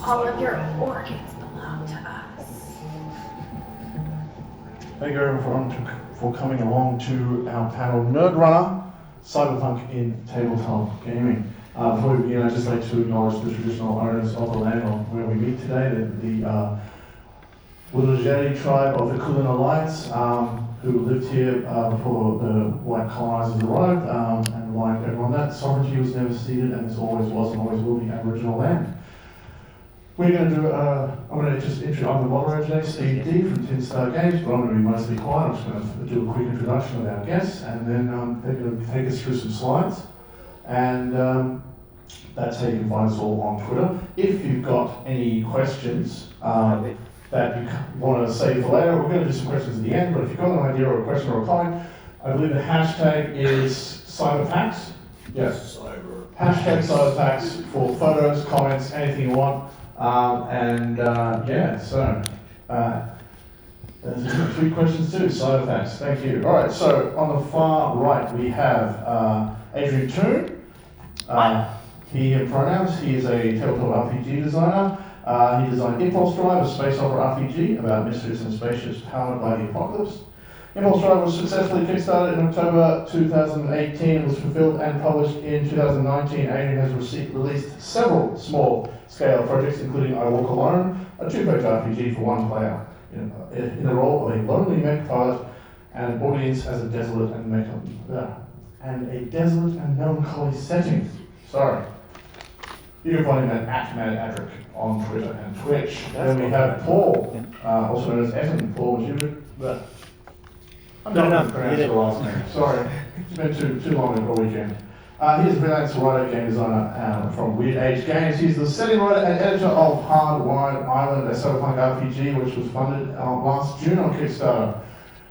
All of your organs belong to us. Thank you everyone for coming along to our panel Nerdrunner, Cyberpunk in Tabletop Gaming. Before we begin, I'd just like to acknowledge the traditional owners of the land on where we meet today, the Matijevic tribe of the Kulin Alliance, who lived here before the white colonizers arrived, and like everyone that, sovereignty was never ceded, and this always was and always will be Aboriginal land. We're going to do, I'm going to just introduce, I'm the moderator today, Steve Dee from Tin Star Games, but I'm going to be mostly quiet. I'm just going to do a quick introduction of our guests, and then they're going to take us through some slides. And that's how you can find us all on Twitter. If you've got any questions that you want to save for later, we're going to do some questions at the end, but if you've got an idea or a question or a comment, I believe the hashtag is CyberPAX. Yes. Hashtag CyberPAX for photos, comments, anything you want. There's 3 questions too, CyberPAX, thank you. All right, so on the far right we have Adrian Thoen. He and pronouns, he is a tabletop RPG designer. He designed Impulse Drive, a space opera RPG about mysteries and spaceships powered by the apocalypse. Impulse Drive was successfully kickstarted in October 2018, was fulfilled and published in 2019. Adrian has released several small-scale projects, including I Walk Alone, a 2-page RPG for 1 player, in the role of a lonely mech pilot and an audience as a desolate and melancholy setting. Sorry. You can find him at Matijevic on Twitter and Twitch. Then we have Paul, also known as Evan, Paul Matijevic. I'm not going to pronounce your last name. Sorry, it's been too long a weekend. He's a freelance writer, game designer from Weird Age Games. He's the setting writer and editor of Hardwired Island, a Cyberpunk RPG, which was funded last June on Kickstarter,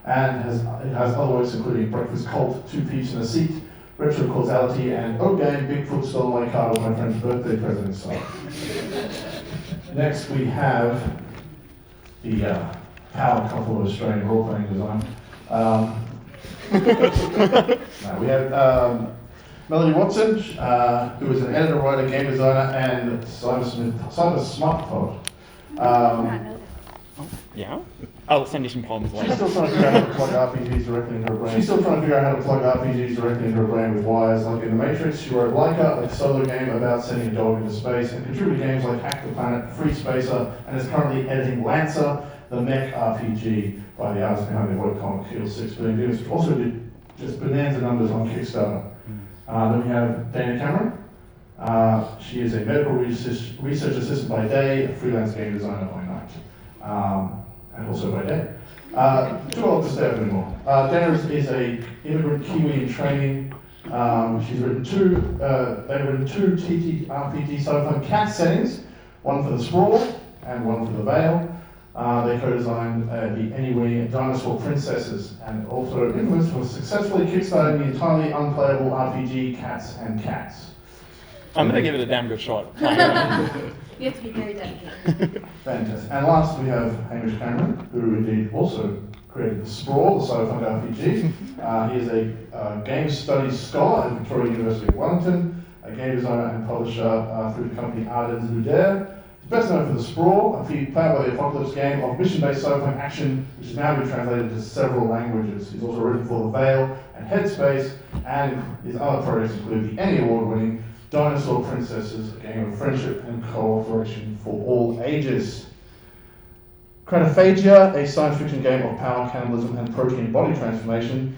and it has other works including Breakfast Cult, 2 Peeps in a Seat, Retro Causality, and Oh Game, Bigfoot Stole My Car was my friend's birthday present. So. Next we have the power couple of Australian role-playing design. We have Melody Watson, who is an editor, writer, game designer, and cyber smart poet. Yeah? I'll send you some poems later. She's still trying to figure out how to plug RPGs directly into her brain. With wires like in The Matrix. She wrote LAIKA, a solo game about sending a dog into space, and contributed games like Hack the Planet, Free Spacer, and is currently editing Lancer, the mech RPG by the artist behind the webcomic Kill 6 Billion Demons, which also did just bonanza numbers on Kickstarter. Then we have Dana Cameron. She is a medical research assistant by day, a freelance game designer by night. And also by day. Too old to stay up anymore. Dana is a immigrant Kiwi in training. She's written they've written 2 TTRPG Cyberpunk cat settings, one for the Sprawl and one for the Veil. They co-designed the Anyway Dinosaur Princesses, and also infamous for successfully kickstarting the entirely unplayable RPG Cats and Cats. I'm going to give it a damn good shot. You have to be very dedicated. Fantastic. And last we have Hamish, who indeed also created the Sprawl, the Cyberpunk RPG. He is a game studies scholar at Victoria University of Wellington, a game designer and publisher through the company Ardens Ludaire. He's best known for the Sprawl, a powered by the Apocalypse game of mission-based cyberpunk action, which has now been translated to several languages. He's also written for The Veil and Headspace, and his other projects include the Emmy Award-winning Dinosaur Princesses, a game of friendship and cooperation for all ages. Cranophagia, a science fiction game of power, cannibalism, and protein body transformation,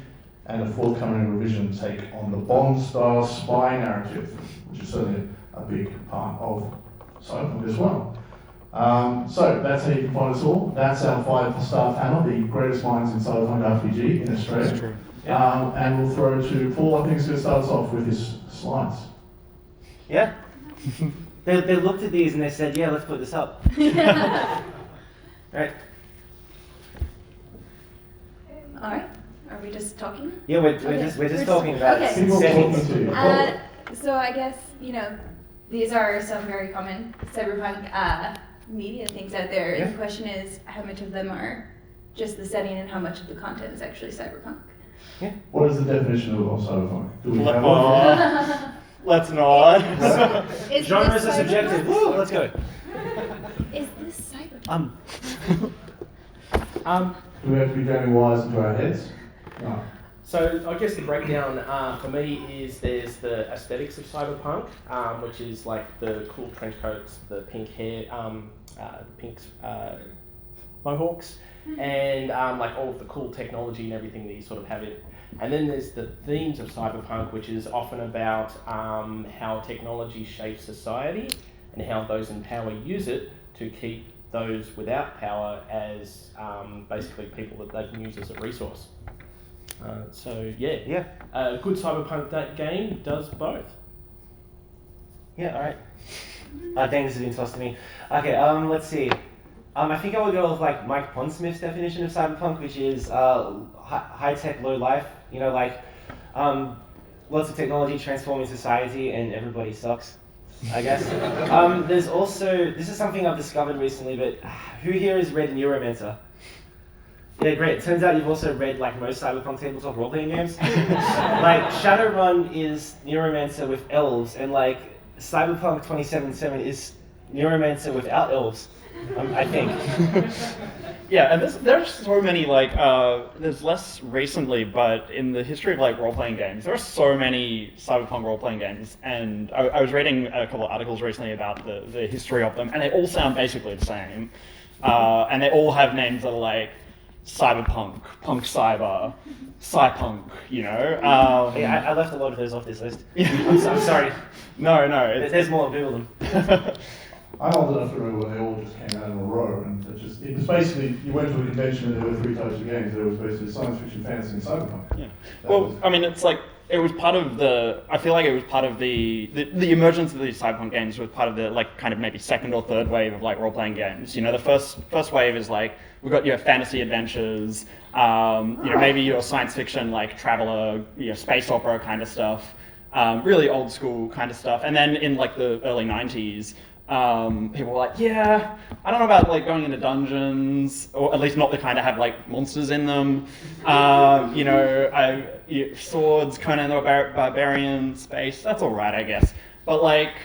and a forthcoming revision take on the Bond-style spy narrative, which is certainly a big part of Cyberpunk as well. So that's how you can find us all. That's our 5-star panel, the greatest minds in Cyberpunk RPG in Australia. That's true. Yeah. And we'll throw to Paul. I think he's going to start us off with his slides. Yeah. They looked at these and they said, yeah, let's put this up. Right. All right. Are we just talking? Yeah, we're just talking about settings. So I guess, these are some very common cyberpunk media things out there. Yeah. The question is, how much of them are just the setting and how much of the content is actually cyberpunk? Yeah. What is the definition of cyberpunk? Do we have one? Let's not. Genres are subjective. Woo, let's go. Is this cyber? Do we have to be gaming wires into our heads? No. So I guess the breakdown for me is there's the aesthetics of cyberpunk, which is like the cool trench coats, the pink hair, the pink mohawks, and like all of the cool technology and everything that you sort of have in. And then there's the themes of cyberpunk, which is often about how technology shapes society and how those in power use it to keep those without power as basically people that they can use as a resource. So yeah, a good cyberpunk game does both. Yeah, all right. Dang, this has been tossed to me. Okay, let's see. I think I would go with like Mike Pondsmith's definition of cyberpunk, which is high tech, low life. You know, like lots of technology transforming society, and everybody sucks, I guess. There's also, this is something I've discovered recently, but who here has read Neuromancer? Yeah, great. Turns out you've also read like most Cyberpunk tabletop role-playing games. Like Shadowrun is Neuromancer with elves, and like Cyberpunk 2077 is Neuromancer without elves, I think. Yeah, and there's so many, like, there's less recently, but in the history of, like, role-playing games, there are so many Cyberpunk role-playing games, and I was reading a couple of articles recently about the history of them, and they all sound basically the same, and they all have names that are, like, Cyberpunk, Punk Cyber, Cypunk, you know? Yeah, I left a lot of those off this list. I'm sorry. No. There's more, Google them. I'm old enough to remember when they all just came out in a row, and it was basically, you went to a convention and there were three types of games. There was basically science fiction, fantasy, and cyberpunk. Yeah. Well, I mean, it's like, it was part of the, I feel like it was part of the emergence of these cyberpunk games was part of the, like, kind of maybe second or third wave of, like, role-playing games. You know, the first wave is, like, we've got your fantasy adventures, you know, maybe your science fiction, like, traveler, you know, space opera kind of stuff, really old school kind of stuff. And then in, like, the early 90s, people were like, yeah, I don't know about like going into dungeons, or at least not the kind that have like monsters in them. You know, swords, Conan the Barbarian, space, that's all right, I guess. But like,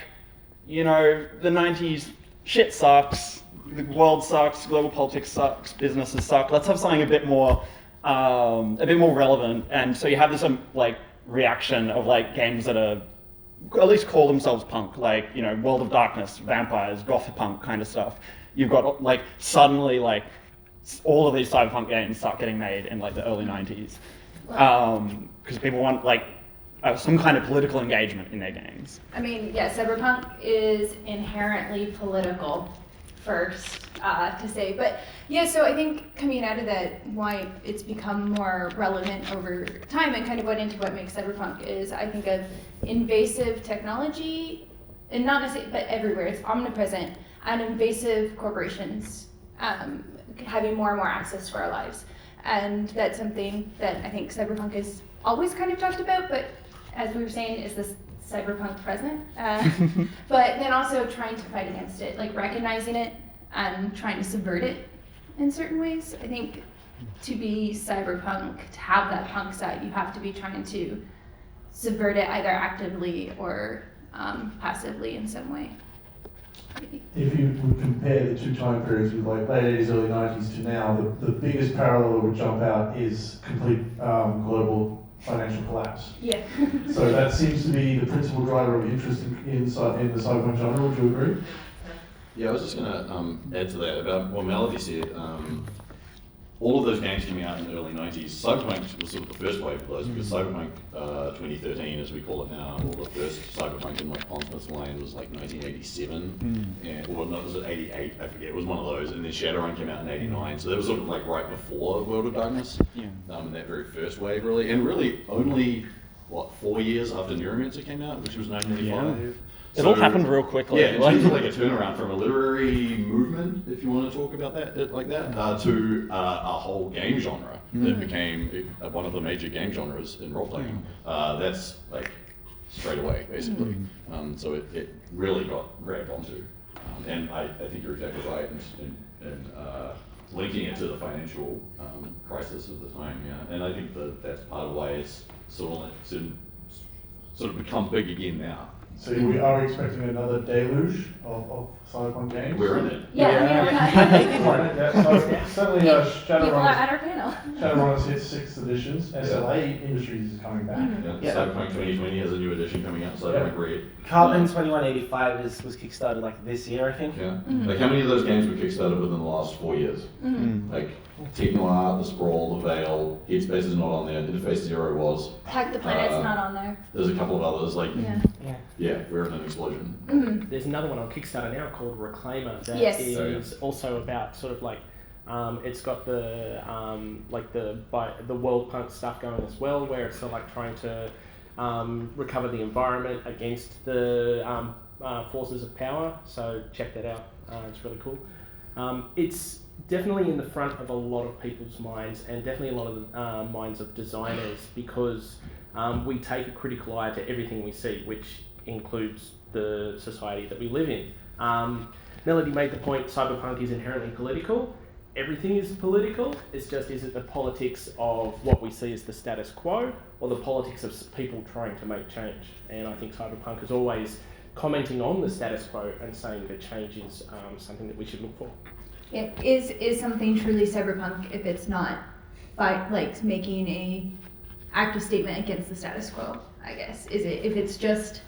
you know, the 90s, shit sucks, the world sucks, global politics sucks, businesses suck. Let's have something a bit more relevant. And so you have this like reaction of like games that are at least call themselves punk, like, you know, World of Darkness, vampires, goth punk kind of stuff. You've got, like, suddenly, like, all of these cyberpunk games start getting made in, like, the early 90s. Because people want, like, some kind of political engagement in their games. I mean, yeah, cyberpunk is inherently political, first to say. But yeah, so I think coming out of that, why it's become more relevant over time and kind of went into what makes cyberpunk is, I think, of invasive technology, and not necessarily, but everywhere, it's omnipresent, and invasive corporations having more and more access to our lives. And that's something that I think cyberpunk is always kind of talked about, but as we were saying, is this cyberpunk present? But then also trying to fight against it, like recognizing it and trying to subvert it in certain ways. I think to be cyberpunk, to have that punk side, you have to be trying to subvert it either actively or passively in some way. If you would compare the two time periods with like late 80s, early 90s to now, the biggest parallel that would jump out is complete global financial collapse. Yeah. So that seems to be the principal driver of interest in the cyberpunk genre. Would you agree? Yeah, I was just going to add to that about what Melody said. All of those games coming out in the early 90s, Cyberpunk was sort of the first wave of those, because Cyberpunk 2013, as we call it now, or the first Cyberpunk in like Pondsmith's line was like 1987, or no, was it 88? I forget. It was one of those, and then Shadowrun came out in 89, so that was sort of like right before World of Darkness, in that very first wave, really, and really only 4 years after Neuromancer came out, which was 1995. It all happened real quickly. Yeah, in terms of like a turnaround from a literary movement, if you want to talk about that like that, to a whole game genre that became one of the major game genres in role-playing. That's like straight away, basically. So it really got grabbed onto. And I think you're exactly right in linking it to the financial crisis of the time, yeah. And I think that's part of why it's sort of become big again now. So we are expecting another deluge of Cyberpunk games. We're in it. So certainly People are Shadowrun at our panel. Shadowrun's hit 6th editions. SLA Industries is coming back. Yeah. Cyberpunk 2020 has a new edition coming out, Cyberpunk Red. Carbon 2185 was kickstarted like this year, I think. Yeah. Like how many of those games were kickstarted within the last 4 years? Like Technoart, the Sprawl, the Veil, Headspace is not on there, Interface Zero was. Hack the Planet's not on there. There's a couple of others, like, Yeah. yeah, we're in an explosion. There's another one on Kickstarter now called Reclaimer that Yes. is also about sort of like it's got the like the world punk stuff going as well, where it's sort of like trying to recover the environment against the forces of power. So check that out. It's really cool. It's definitely in the front of a lot of people's minds, and definitely a lot of the minds of designers, because we take a critical eye to everything we see, which includes the society that we live in. Melody made the point, cyberpunk is inherently political. Everything is political. It's just, is it the politics of what we see as the status quo, or the politics of people trying to make change? And I think cyberpunk is always commenting on the status quo and saying that change is something that we should look for. Yeah, is something truly cyberpunk if it's not by like making a active statement against the status quo, I guess. Is it if it's just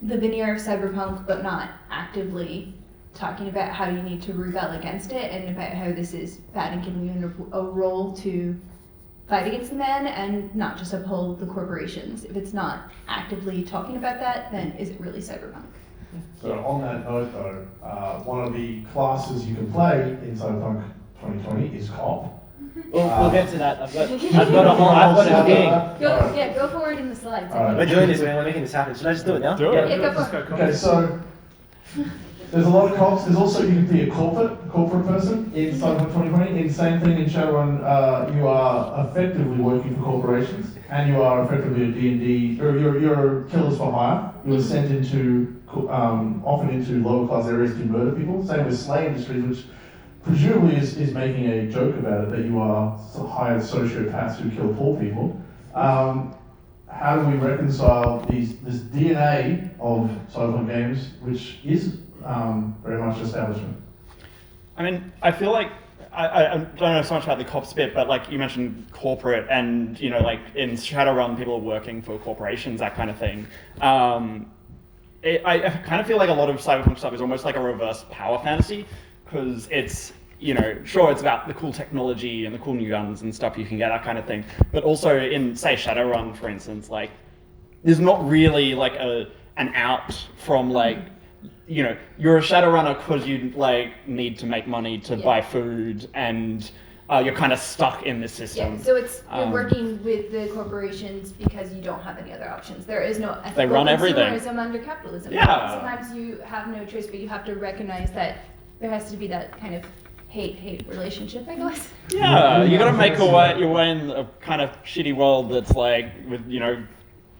the veneer of cyberpunk but not actively talking about how you need to rebel against it and about how this is bad and giving you a role to fight against the man and not just uphold the corporations. If it's not actively talking about that, then is it really cyberpunk? So on that note though, one of the classes you can play in Cyberpunk 2020 is cop. We'll get to that. I've got a thing. Go forward in the slides. Alright. We're doing this, man. We're making this happen. Should I just do it now? Do it. Yeah, go for it. Okay, so there's a lot of cops. There's also, you can be a corporate person in Cyberpunk 2020. In the same thing in Shadowrun, you are effectively working for corporations, and you are effectively a D&D, or you're killers for hire. You're sent into, often into lower class areas to murder people. Same with Slay Industries, which presumably is making a joke about it, that you are hired sociopaths who kill poor people. How do we reconcile this DNA of Cyberpunk games, which is very much establishment? I mean, I feel like I don't know so much about the cops bit, but like you mentioned corporate, and you know, like in Shadowrun, people are working for corporations, that kind of thing. I kind of feel like a lot of cyberpunk stuff is almost like a reverse power fantasy, because it's, you know, sure, it's about the cool technology and the cool new guns and stuff you can get, that kind of thing, but also in, say, Shadowrun, for instance, like there's not really like an out from like, you know, you're a Shadowrunner because you like need to make money to buy food, and you're kind of stuck in this system. Yeah, so it's you're working with the corporations because you don't have any other options. There is no ethical They run everything. consumerism under capitalism. Yeah. Sometimes you have no choice, but you have to recognize that there has to be that kind of hate relationship, I guess. Yeah, you got to make your way in a kind of shitty world that's like, with, you know,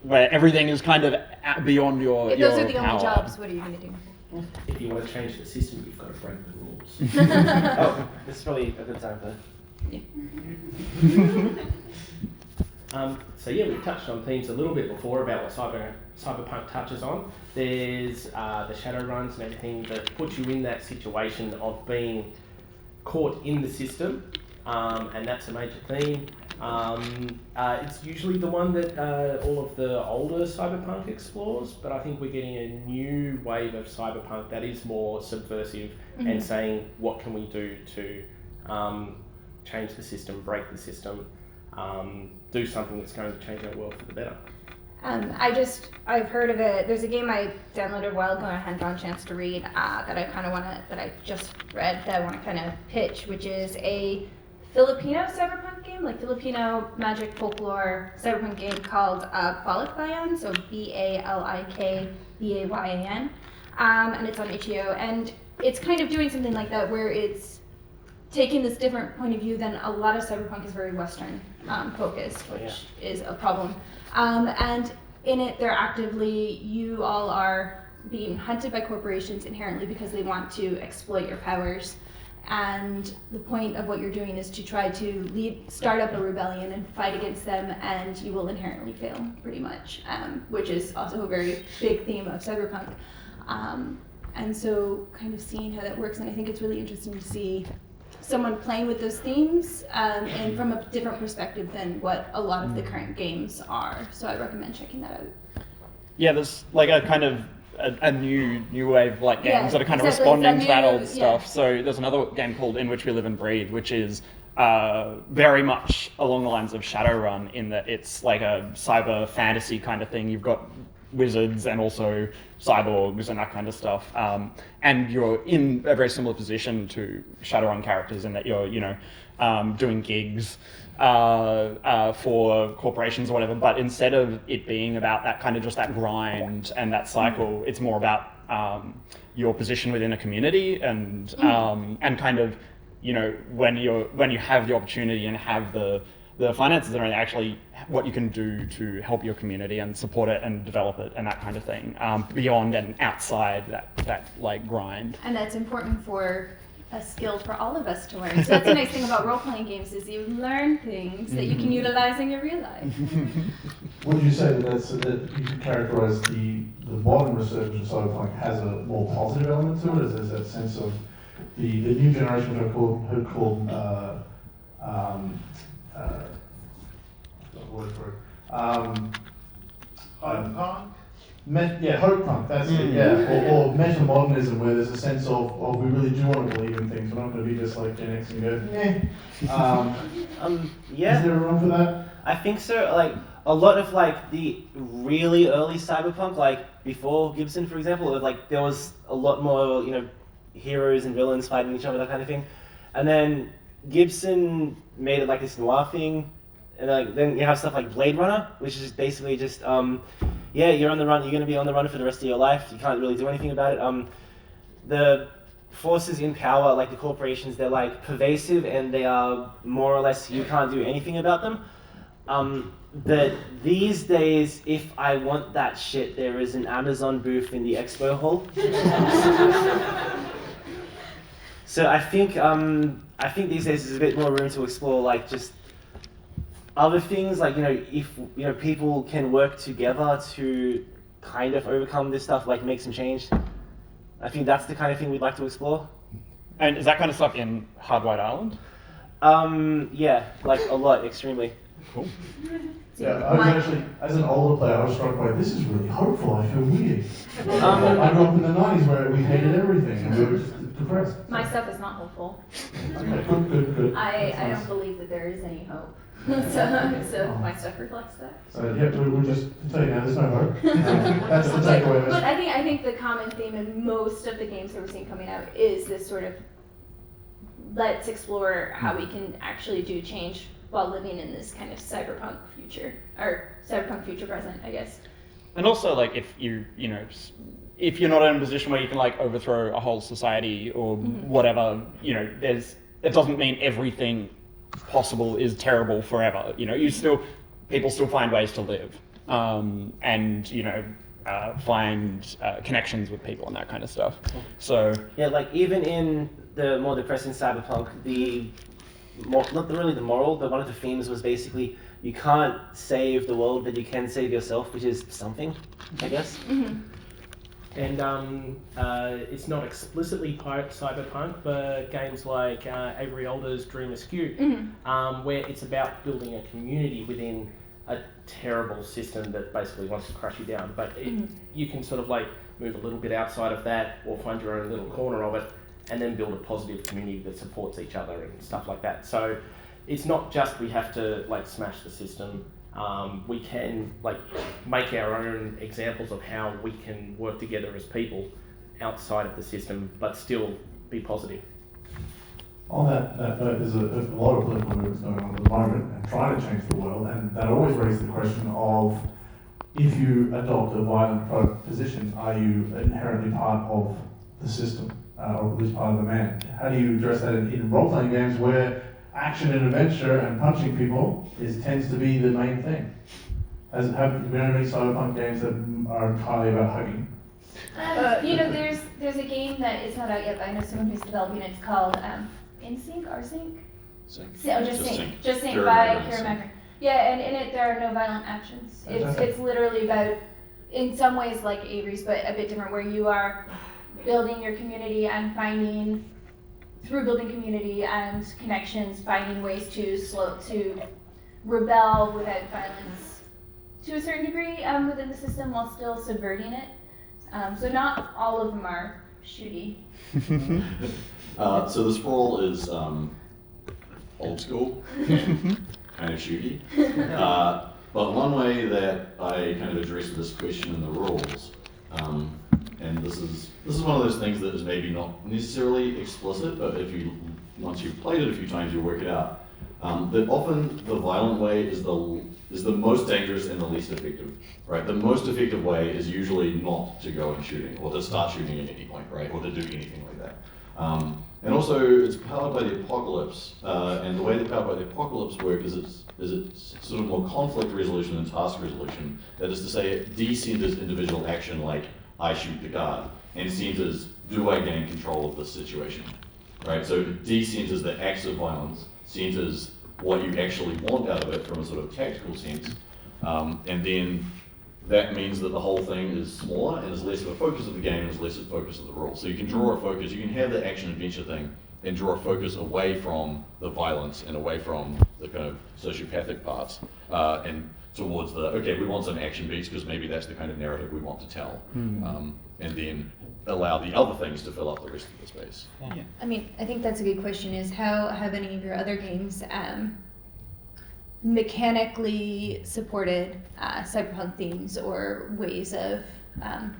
where everything is kind of beyond your If those are the power. only jobs, what are you going to do? If you want to change the system, you've got to break the rules. Oh, this is probably a good time for that. So yeah, we've touched on themes a little bit before about what Cyberpunk touches on. There's the Shadowruns and everything that puts you in that situation of being caught in the system, and that's a major theme. It's usually the one that all of the older Cyberpunk explores, but I think we're getting a new wave of Cyberpunk that is more subversive and saying, what can we do to change the system, break the system, do something that's going to change our world for the better. I've heard of it. There's a game I downloaded a while ago and I hadn't gotten a chance to read that I just read that I want to kind of pitch, which is a Filipino cyberpunk game, like Filipino magic folklore cyberpunk game called Balikbayan, so Balikbayan, and it's on itch.io, and it's kind of doing something like that where it's taking this different point of view than a lot of cyberpunk is very Western focused, which is a problem. And in it, they're actively, you all are being hunted by corporations inherently because they want to exploit your powers and the point of what you're doing is to try to start up a rebellion and fight against them, and you will inherently fail, pretty much, which is also a very big theme of Cyberpunk. And so kind of seeing how that works, and I think it's really interesting to see someone playing with those themes and from a different perspective than what a lot of the current games are. So I recommend checking that out. Yeah, there's like a kind of a new wave like games that are kind of exactly. responding to that old Yeah. stuff. So there's another game called In Which We Live and Breed, which is very much along the lines of Shadowrun in that it's like a cyber fantasy kind of thing. You've got wizards and also cyborgs and that kind of stuff. And you're in a very similar position to Shadowrun characters in that you're, doing gigs for corporations or whatever, but instead of it being about that kind of just that grind and that cycle, it's more about your position within a community and kind of, when you have the opportunity and have the finances and actually what you can do to help your community and support it and develop it and that kind of thing, beyond and outside that like grind. And that's important for a skill for all of us to learn. So that's the nice thing about role-playing games is you learn things that you can utilize in your real life. Would you say that you could characterize the modern resurgence of Cyberpunk has a more positive element to it? Is that sense of the new generation, which I've heard called word for it. Cyberpunk? Hope punk, that's it, yeah. Or meta-modernism, where there's a sense of we really do want to believe in things. We're not going to be just like Gen X and go, Yeah. Is there room for that? I think so. Like a lot of like the really early Cyberpunk, like before Gibson, for example, like there was a lot more, heroes and villains fighting each other, that kind of thing. And then Gibson made it like this noir thing, and like then you have stuff like Blade Runner, which is basically just you're on the run. You're going to be on the run for the rest of your life. You can't really do anything about it. The forces in power, like the corporations, they're like pervasive, and they are more or less you can't do anything about them. But these days, if I want that shit, there is an Amazon booth in the expo hall. So I think these days there's a bit more room to explore, like just other things, like if people can work together to kind of overcome this stuff, like make some change. I think that's the kind of thing we'd like to explore. And is that kind of stuff in Hard White Island? Yeah, like a lot, extremely. Cool. Yeah, I was actually, as an older player, I was struck by this is really hopeful. I feel weird. I grew up in the 90s where we hated everything and we were just depressed. My stuff is not hopeful. Okay, good. I don't believe that there is any hope. So my stuff reflects that. So yeah, we'll just tell you now, there's no hope. That's the takeaway of it. But I think the common theme in most of the games that we're seeing coming out is this sort of let's explore how we can actually do change while living in this kind of cyberpunk future, or cyberpunk future present, I guess. And also, like, if if you're not in a position where you can like overthrow a whole society or whatever, it doesn't mean everything possible is terrible forever. People still find ways to live, and find connections with people and that kind of stuff. So yeah, like even in the more depressing Cyberpunk, not really the moral, but one of the themes was basically you can't save the world, but you can save yourself, which is something, I guess. Mm-hmm. And it's not explicitly cyberpunk, but games like Avery Alder's Dream Askew, where it's about building a community within a terrible system that basically wants to crush you down. But you can sort of like move a little bit outside of that, or find your own little corner of it, and then build a positive community that supports each other and stuff like that. So it's not just we have to like smash the system. We can like make our own examples of how we can work together as people outside of the system, but still be positive. On that note, there's a lot of political movements going on at the moment and trying to change the world, and that always raises the question of if you adopt a violent position, are you inherently part of the system, or at least part of the man? How do you address that in role-playing games where action and adventure and punching people tends to be the main thing? Have we any cyberpunk games that are entirely about hugging? There's a game that is not out yet, but I know someone who's developing it. It's called InSync, RSync? Sync. Oh, just sync. Just sync Pure by American Pure sync. American. Yeah, and in it there are no violent actions. Fantastic. It's literally about, in some ways like Avery's, but a bit different, where you are building your community and through building community and connections, finding ways to rebel without violence to a certain degree within the system while still subverting it. So not all of them are shooty. So the Sprawl is old school and kind of shooty. But one way that I kind of address this question in the rules, and this is one of those things that is maybe not necessarily explicit, but once you've played it a few times, you'll work it out. That often the violent way is the most dangerous and the least effective, right? The most effective way is usually not to go and shooting, or to start shooting at any point, right? Or to do anything like that. And also, it's powered by the apocalypse, and the way that powered by the apocalypse work is it's sort of more conflict resolution and task resolution. That is to say, it decenters individual action like I shoot the guard, and centers do I gain control of this situation, right? So it decenters the acts of violence, centers what you actually want out of it from a sort of tactical sense, and then that means that the whole thing is smaller and is less of a focus of the game and is less of a focus of the rules. So you can draw a focus, you can have the action adventure thing and draw a focus away from the violence and away from the kind of sociopathic parts and towards okay, we want some action beats because maybe that's the kind of narrative we want to tell. And then allow the other things to fill up the rest of the space. Yeah. I mean, I think that's a good question, is how have any of your other games mechanically supported cyberpunk themes or ways of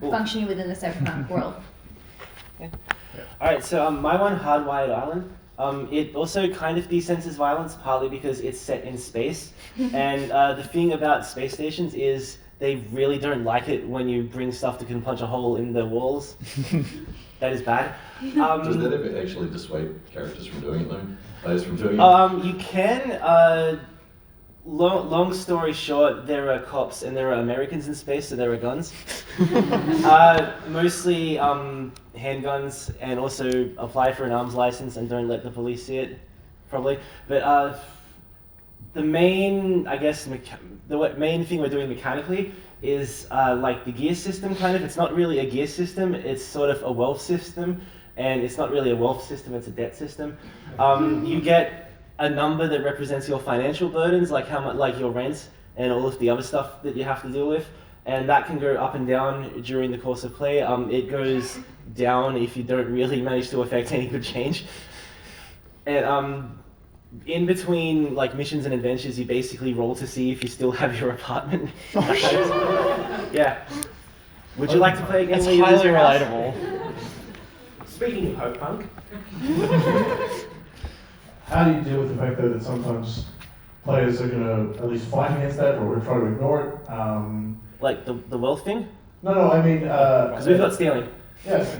functioning within the cyberpunk world? Alright, so my one, Hardwired Island, it also kind of desenses violence, partly because it's set in space. And the thing about space stations is they really don't like it when you bring stuff that can punch a hole in the walls. That is bad. Does that ever actually dissuade characters from doing it though? Players from doing it? You can. Long story short, there are cops and there are Americans in space, so there are guns. Mostly handguns, and also apply for an arms license and don't let the police see it, probably. But the main, I guess, the main thing we're doing mechanically is like the gear system, kind of. It's not really a gear system, it's sort of a wealth system, and it's not really a wealth system, it's a debt system. You get a number that represents your financial burdens, like how much, like your rent and all of the other stuff that you have to deal with, and that can go up and down during the course of play. It goes down if you don't really manage to affect any good change. And in between like missions and adventures, you basically roll to see if you still have your apartment. Yeah. Would you like to play again? It's when you lose highly your house? relatable. Speaking of Hope Punk, How do you deal with the fact that sometimes players are going to at least fight against that or try to ignore it? Like the wealth thing? No, I mean... Because we've got stealing. Yes,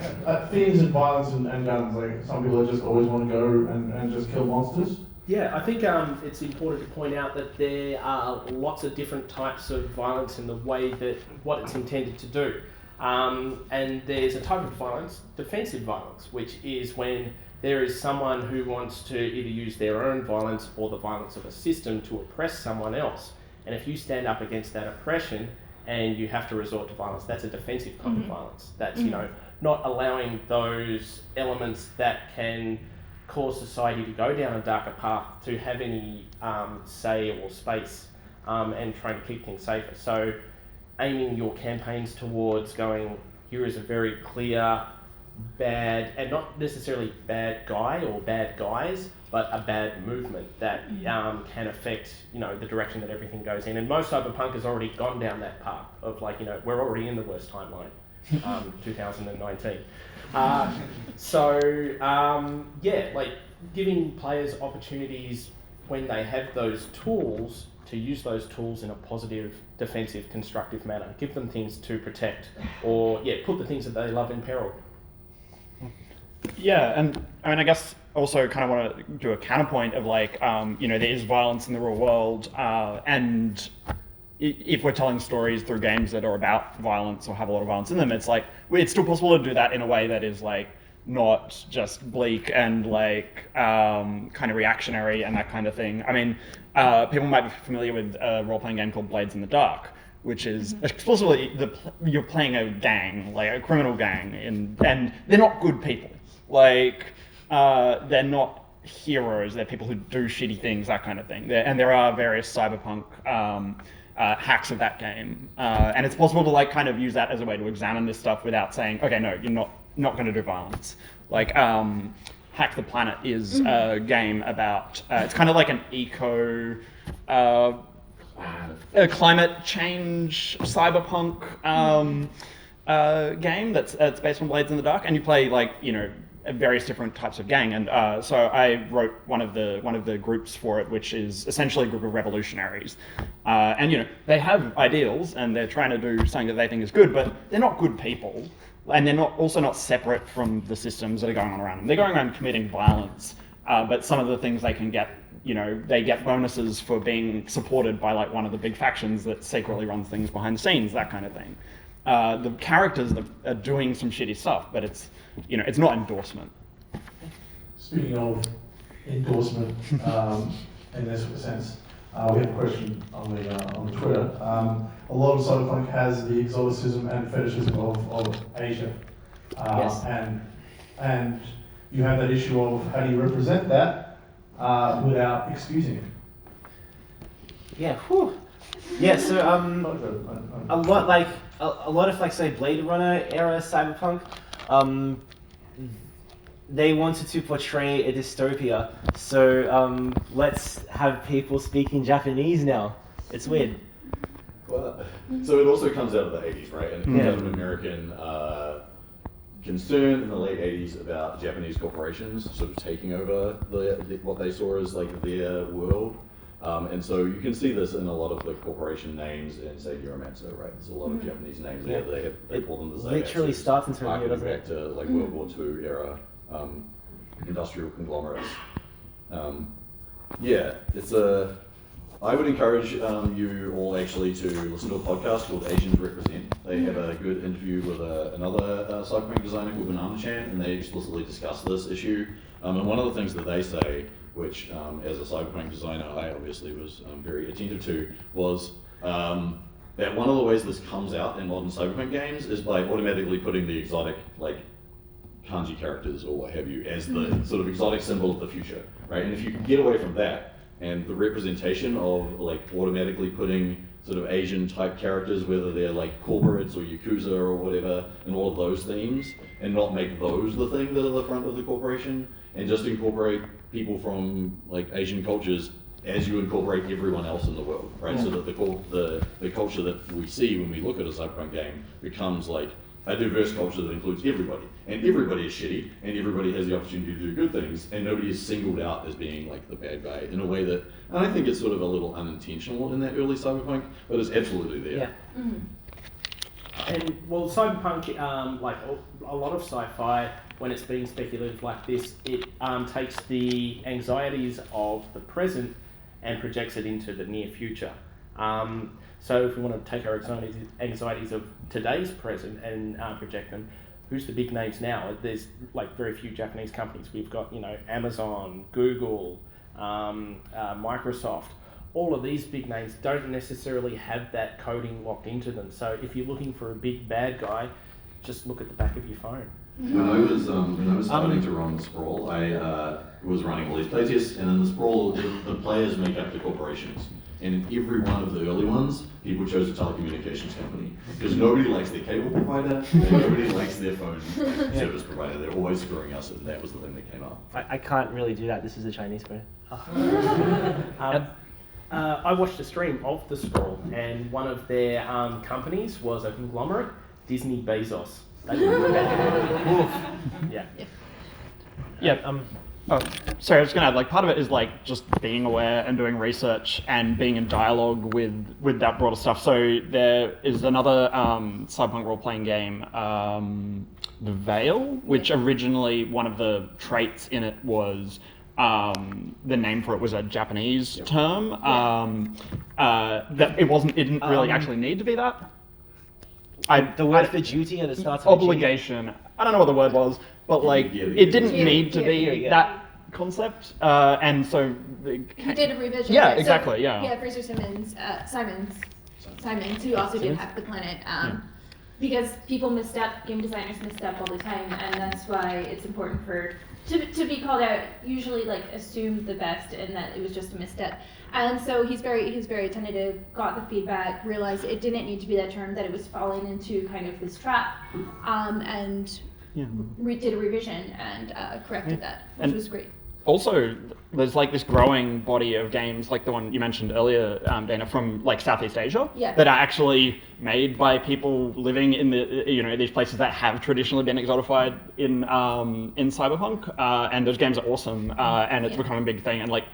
themes and violence and guns. Like some people just always want to go and just kill monsters. yeah, I think it's important to point out that there are lots of different types of violence in the way that what it's intended to do. And there's a type of violence, defensive violence, which is when there is someone who wants to either use their own violence or the violence of a system to oppress someone else. And if you stand up against that oppression and you have to resort to violence, that's a defensive kind of violence. That's, you know, not allowing those elements that can cause society to go down a darker path to have any say or space, and trying to keep things safer. So aiming your campaigns towards going, here is a very clear bad, and not necessarily bad guy or bad guys, but a bad movement that can affect, you know, the direction that everything goes in. And most Cyberpunk has already gone down that path of, like, you know, we're already in the worst timeline, 2019. Yeah, like giving players opportunities when they have those tools to use those tools in a positive, defensive, constructive manner. Give them things to protect, or put the things that they love in peril. Yeah, and I mean, I guess also kind of want to do a counterpoint of like, you know, there is violence in the real world, and if we're telling stories through games that are about violence or have a lot of violence in them, it's like, it's still possible to do that in a way that is like not just bleak and like kind of reactionary and that kind of thing. I mean, people might be familiar with a role-playing game called Blades in the Dark, which is explicitly you're playing a gang, like a criminal gang, and they're not good people. Like they're not heroes. They're people who do shitty things, that kind of thing. And there are various cyberpunk hacks of that game, and it's possible to like kind of use that as a way to examine this stuff without saying, okay, no, you're not going to do violence. Like Hack the Planet is a game about it's kind of like an a climate change cyberpunk game that's based on Blades in the Dark, and you play like various different types of gang, and so I wrote one of the groups for it, which is essentially a group of revolutionaries, and they have ideals and they're trying to do something that they think is good, but they're not good people, and they're also not separate from the systems that are going on around them. They're going around committing violence, but some of the things they can get, they get bonuses for being supported by like one of the big factions that secretly runs things behind the scenes, that kind of thing. The characters are doing some shitty stuff, but it's not endorsement. Speaking of endorsement, in this sense, we have a question on the Twitter. A lot of Cyberpunk has the exoticism and fetishism of Asia, Yes. and you have that issue of how do you represent that without excusing it. Yeah. Whew. Yeah. So a lot of like say Blade Runner era cyberpunk, they wanted to portray a dystopia. So let's have people speaking Japanese now. It's weird. Well, so it also comes out of the 80s, right? And it comes out of an American concern in the late 80s about Japanese corporations sort of taking over what they saw as like their world. And so you can see this in a lot of the corporation names in, say, Neuromancer, right? There's a lot of Japanese names there. They call them the Zaibatsus. Literally starts in Tokyo, doesn't back to like World War II era industrial conglomerates. It's a. I would encourage you all actually to listen to a podcast called Asians Represent. They have a good interview with another cyberpunk designer called Banana-chan, and they explicitly discuss this issue. And one of the things that they say, which as a cyberpunk designer I obviously was very attentive to, was that one of the ways this comes out in modern cyberpunk games is by automatically putting the exotic, like, kanji characters or what have you as the sort of exotic symbol of the future, right? And if you can get away from that and the representation of like automatically putting sort of Asian type characters, whether they're like corporates or Yakuza or whatever, and all of those themes, and not make those the thing that are the front of the corporation, and just incorporate people from like Asian cultures as you incorporate everyone else in the world, right? So that the culture that we see when we look at a cyberpunk game becomes like a diverse culture that includes everybody, and everybody is shitty, and everybody has the opportunity to do good things, and nobody is singled out as being like the bad guy in a way that, and I think it's sort of a little unintentional in that early cyberpunk, but it's absolutely there. Yeah. And well, cyberpunk, like a lot of sci-fi, when it's being speculative like this, it takes the anxieties of the present and projects it into the near future. So if we want to take our anxieties of today's present and project them, who's the big names now? There's like very few Japanese companies. We've got Amazon, Google, Microsoft. All of these big names don't necessarily have that coding locked into them. So if you're looking for a big bad guy, just look at the back of your phone. When I was starting to run Sprawl, I was running all these playtests, and in the Sprawl, the players make up the corporations. And in every one of the early ones, people chose a telecommunications company. Because nobody likes their cable provider, and nobody likes their phone service provider. They're always screwing us, and that was the thing that came up. I can't really do that. This is a Chinese phone. I watched a stream of the Sprawl, and one of their companies was a conglomerate, Disney Bezos. Sorry, I was gonna add, like, part of it is like just being aware and doing research and being in dialogue with that broader stuff. So there is another cyberpunk role-playing game, The Veil, which originally one of the traits in it was the name for it was a Japanese term. That it didn't really actually need to be that. The word for duty at the start of obligation. I don't know what the word was, but like it didn't need to be yeah. that concept, and so He did a revision. Yeah, So, exactly. Yeah. Yeah, Fraser Simons, who also did Hack the Planet, because people misstep, game designers misstep all the time, and that's why it's important to be called out. Usually, like assume the best, and that it was just a misstep. And so he's very tentative. Got the feedback, realized it didn't need to be that term, that it was falling into kind of this trap, and did a revision and corrected that, which was great. Also, there's like this growing body of games, like the one you mentioned earlier, Dana, from like Southeast Asia, that are actually made by people living in the these places that have traditionally been exotified in Cyberpunk, and those games are awesome, and it's become a big thing. And like,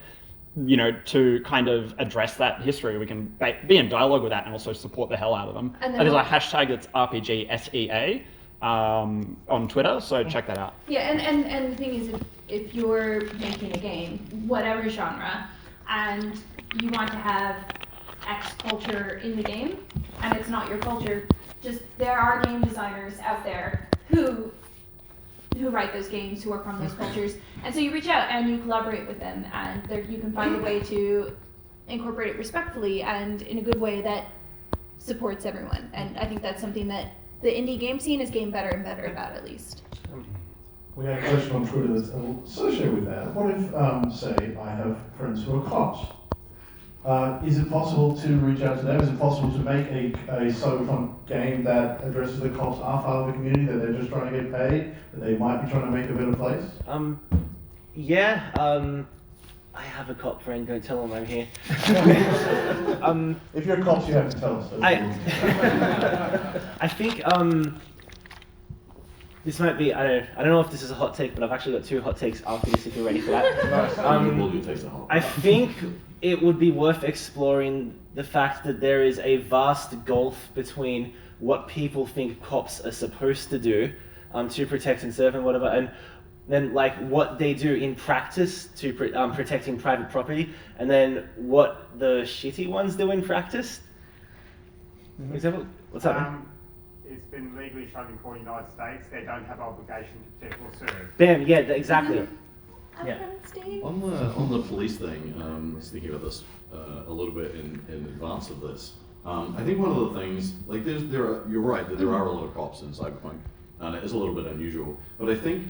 to kind of address that history, we can be in dialogue with that and also support the hell out of them. And there's a hashtag that's RPGSEA on Twitter, so check that out. Yeah, and the thing is, if you're making a game, whatever genre, and you want to have X culture in the game, and it's not your culture, there are game designers out there who write those games, who are from those cultures, and so you reach out and you collaborate with them, and you can find a way to incorporate it respectfully and in a good way that supports everyone. And I think that's something that the indie game scene is getting better and better about, at least. We have a question on Twitter that's associated with that. What if, say, I have friends who are cops? Is it possible to reach out to them? Is it possible to make a Cyberpunk game that addresses the cops are part of the community, that they're just trying to get paid, that they might be trying to make a better place? I have a cop friend, don't tell him I'm here. If you're cops, you have to tell us. I think this might be, I don't know if this is a hot take, but I've actually got 2 hot takes after this if you're ready for that. I think it would be worth exploring the fact that there is a vast gulf between what people think cops are supposed to do to protect and serve and whatever, and then like what they do in practice to protecting private property, and then what the shitty ones do in practice. For example, what's that? It's been legally shown in court in the United States. They don't have obligation to protect or serve. Bam, yeah, exactly. Yeah. On the police thing, I was thinking about this a little bit in advance of this. I think one of the things, like you're right that there are a lot of cops in Cyberpunk, and it is a little bit unusual. But I think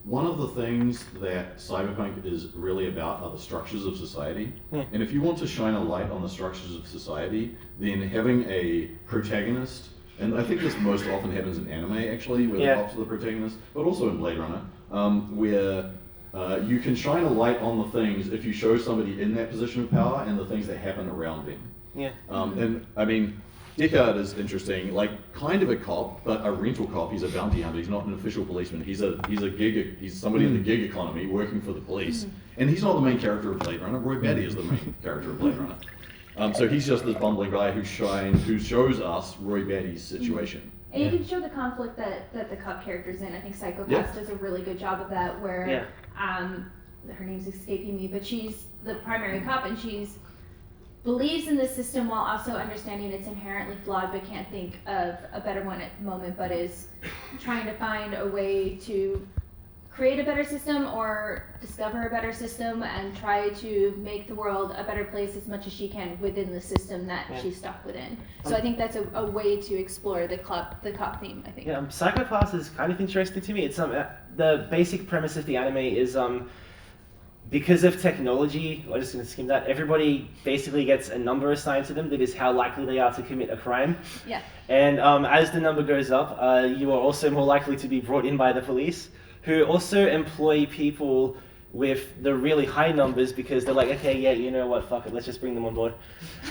one of the things that Cyberpunk is really about are the structures of society. And if you want to shine a light on the structures of society, then having a protagonist, and I think this most often happens in anime actually, where the cops are the protagonist, but also in Blade Runner, where you can shine a light on the things if you show somebody in that position of power and the things that happen around them. And I mean, Deckard is interesting, like kind of a cop, but a rental cop. He's a bounty hunter. He's not an official policeman. He's somebody in the gig economy working for the police. And he's not the main character of Blade Runner. Roy Batty is the main character of Blade Runner. So he's just this bumbling guy who shows us Roy Batty's situation. And you can show the conflict that the cop character's in. I think Psychopath does a really good job of that, where her name's escaping me, but she's the primary cop, and she's believes in the system while also understanding it's inherently flawed, but can't think of a better one at the moment, but is trying to find a way to create a better system or discover a better system and try to make the world a better place as much as she can within the system that she's stuck within. So I think that's a way to explore the cop theme, I think. Yeah, Psychopath is kind of interesting to me. It's the basic premise of the anime is because of technology, I'm just going to skim that, everybody basically gets a number assigned to them that is how likely they are to commit a crime. Yeah. And as the number goes up, you are also more likely to be brought in by the police, who also employ people with the really high numbers because they're like, okay, yeah, you know what, fuck it, let's just bring them on board.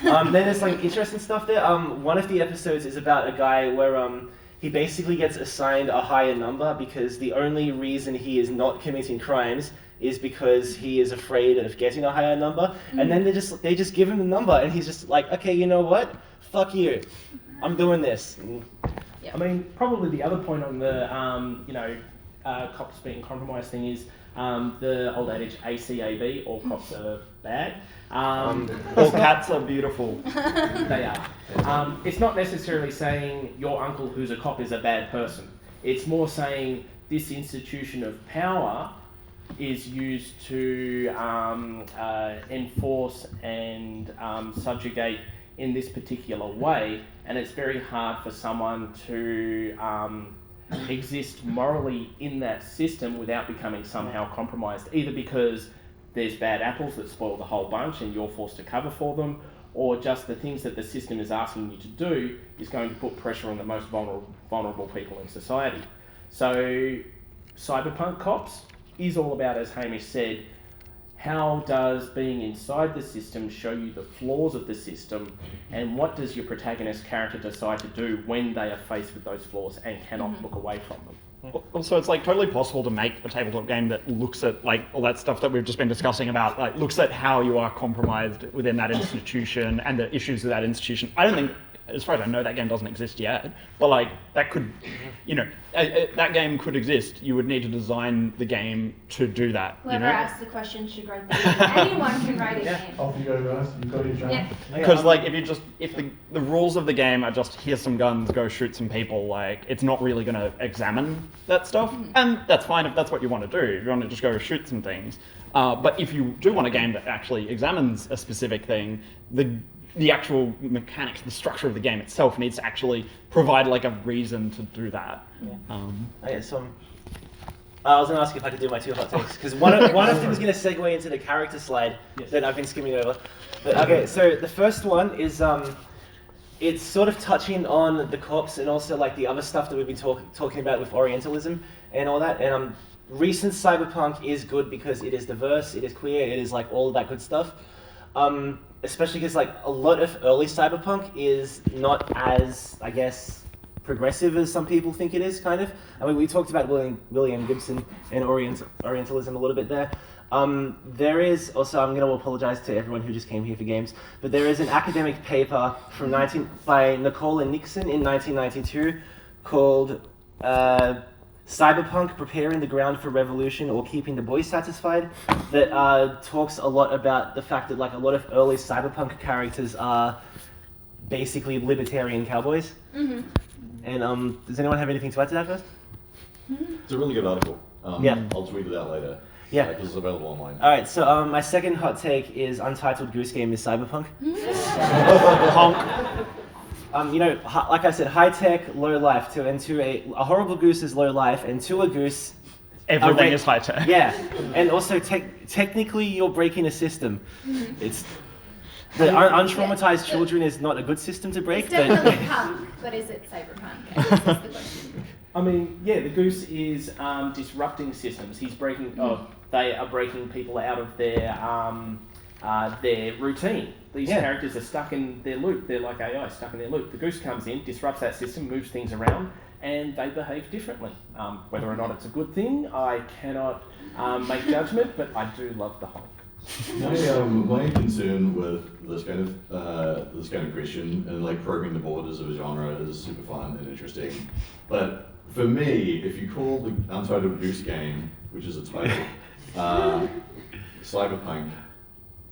Then there's like interesting stuff there. One of the episodes is about a guy where he basically gets assigned a higher number because the only reason he is not committing crimes is because he is afraid of getting a higher number, and then they just give him the number, and he's just like, okay, you know what? Fuck you, I'm doing this. I mean, probably the other point on the cops being compromised thing is the old adage ACAB, all cops are bad. All cats are beautiful. They are. It's not necessarily saying your uncle who's a cop is a bad person. It's more saying this institution of power is used to enforce and subjugate in this particular way, and it's very hard for someone to exist morally in that system without becoming somehow compromised, either because there's bad apples that spoil the whole bunch and you're forced to cover for them, or just the things that the system is asking you to do is going to put pressure on the most vulnerable people in society. So Cyberpunk Cops is all about, as Hamish said, how does being inside the system show you the flaws of the system, and what does your protagonist character decide to do when they are faced with those flaws and cannot look away from them? Also, it's like totally possible to make a tabletop game that looks at like all that stuff that we've just been discussing about, like looks at how you are compromised within that institution and the issues of that institution. I don't think, as far as I know, that game doesn't exist yet, but like that could, you know, that game could exist. You would need to design the game to do that. Whoever asks the question should write the game. Anyone can write a game. Off you go, guys. You've got your job. Because like if the rules of the game are just here's some guns, go shoot some people, like it's not really going to examine that stuff, and that's fine if that's what you want to do. If you want to just go shoot some things, but if you do want a game that actually examines a specific thing, the actual mechanics, the structure of the game itself needs to actually provide like a reason to do that. Okay, so I was going to ask you if I could do my two hot takes, because one of them is going to segue into the character slide that I've been skimming over. But, okay, so the first one is it's sort of touching on the cops and also like the other stuff that we've been talking about with Orientalism and all that. And recent Cyberpunk is good because it is diverse, it is queer, it is like all of that good stuff. Especially because like a lot of early Cyberpunk is not as, I guess, progressive as some people think it is, kind of. I mean, we talked about William Gibson and Orientalism a little bit there. There is also, I'm going to apologize to everyone who just came here for games, but there is an academic paper from by Nicole and Nixon in 1992 called Cyberpunk, Preparing the Ground for Revolution or Keeping the Boys Satisfied, that talks a lot about the fact that like a lot of early Cyberpunk characters are basically libertarian cowboys. And does anyone have anything to add to that first? It's a really good article. Yeah. I'll tweet it out later. Yeah. Because it's available online. All right, so my second hot take is Untitled Goose Game is Cyberpunk. You know, like I said, high tech, low life. A horrible goose is low life, and to a goose, Everything is high tech. Yeah, and also technically you're breaking a system. It's the untraumatized children is not a good system to break. It's definitely punk, but is it cyberpunk? I guess that's the question. I mean, yeah, the goose is disrupting systems. He's breaking. They are breaking people out of their routine. These characters are stuck in their loop. They're like AI, stuck in their loop. The goose comes in, disrupts that system, moves things around, and they behave differently. Whether or not it's a good thing, I cannot make judgment, but I do love the whole. My concern with this kind of question and like probing the borders of a genre is super fun and interesting. But for me, if you call the Untitled Goose Game, which is a title, Cyberpunk,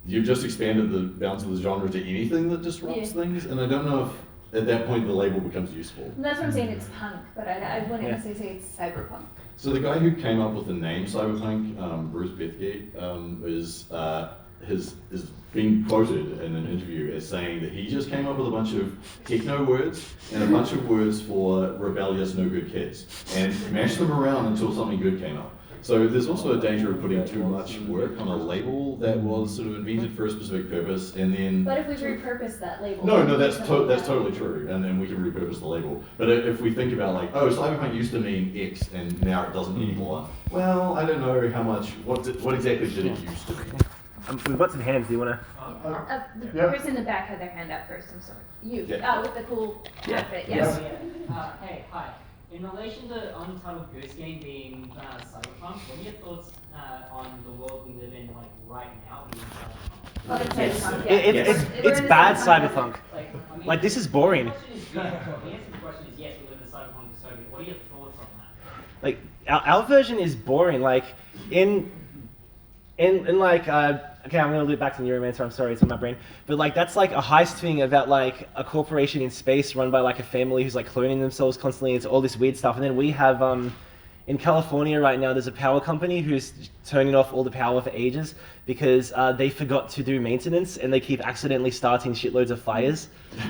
you've just expanded the bounds of the genre to anything that disrupts things, and I don't know if at that point the label becomes useful. And that's what I'm saying, it's punk, but I wouldn't necessarily say it's cyberpunk. So the guy who came up with the name Cyberpunk, Bruce Bethgate, is being quoted in an interview as saying that he just came up with a bunch of techno words and a bunch of words for rebellious, no good kids, and mashed them around until something good came up. So there's also a danger of putting too much work on a label that was sort of invented for a specific purpose, and then. But if we repurpose that label. No, that's totally true, and then we can repurpose the label. But if we think about like, oh, Cyberpunk used to mean X, and now it doesn't anymore. Well, I don't know how much. What exactly did it used to mean? We've got some hands. Do you want The person in the back had their hand up first. I'm sorry. You. With the cool outfit. Yes. Hey, hi. In relation to Untitled Goose Game being cyberpunk, what are your thoughts on the world we live in like right now being cyberpunk? Oh, it's cyberpunk, It's bad cyberpunk. Like this is boring. The answer to the question is yes, we live in a cyberpunk dystopia. What are your thoughts on that? Like our version is boring. Like in like okay, I'm gonna loop back to Neuromancer. I'm sorry, it's on my brain. But like, that's like a heist thing about like a corporation in space run by like a family who's like cloning themselves constantly. It's all this weird stuff. And then we have in California right now, there's a power company who's turning off all the power for ages because they forgot to do maintenance and they keep accidentally starting shitloads of fires.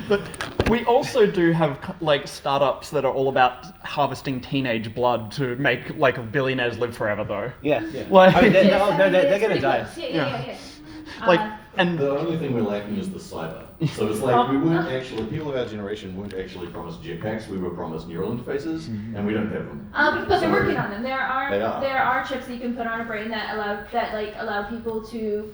But we also do have like startups that are all about harvesting teenage blood to make like billionaires live forever, though. Yeah. Like, I mean, they're It's gonna pretty die. close. Yeah. like, and The only thing we're lacking is the cyber. So it's like we weren't actually, people of our generation weren't actually promised jetpacks, we were promised neural interfaces, and we don't have them. But they're working on them. There They are are. chips that you can put on a brain that allow people to,